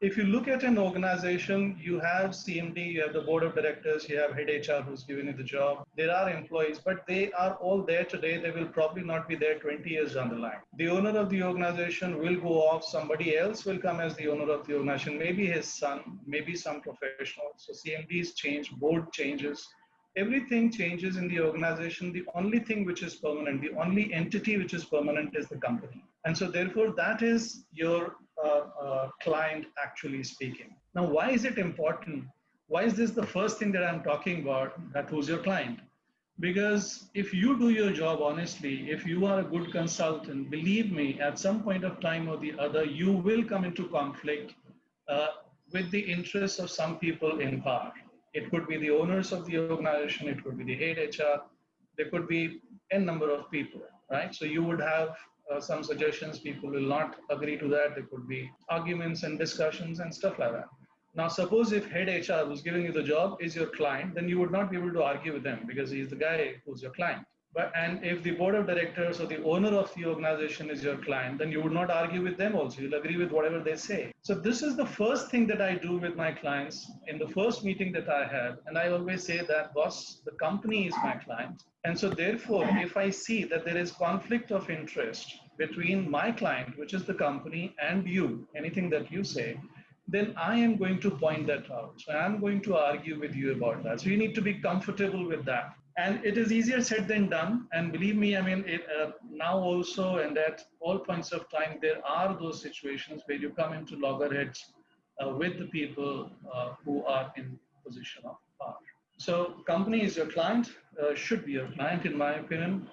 if you look at an organization, you have CMD, you have the board of directors, you have head HR who's giving you the job. There are employees, but they are all there today. They will probably not be there 20 years down the line. The owner of the organization will go off. Somebody else will come as the owner of the organization, maybe his son, maybe some professional. So CMDs change, board changes. Everything changes in the organization. The only thing which is permanent, the only entity which is permanent is the company. And so therefore that is your client actually speaking. Now, why is it important? Why is this the first thing that I'm talking about, that who's your client? Because if you do your job honestly, if you are a good consultant, believe me, at some point of time or the other, you will come into conflict with the interests of some people in power. It could be the owners of the organization, it could be the head HR, there could be n number of people, right? So you would have some suggestions, people will not agree to that. There could be arguments and discussions and stuff like that. Now, suppose if head HR who's giving you the job is your client, then you would not be able to argue with them because he's the guy who's your client. And if the board of directors or the owner of the organization is your client, then you would not argue with them also. You'll agree with whatever they say. So this is the first thing that I do with my clients in the first meeting that I have. And I always say that, boss, the company is my client. And so therefore, if I see that there is conflict of interest between my client, which is the company, and you, anything that you say, then I am going to point that out. So I'm going to argue with you about that. So you need to be comfortable with that. And it is easier said than done. And believe me, I mean, now also and at all points of time, there are those situations where you come into loggerheads with the people who are in position of power. So company is your client, should be your client in my opinion.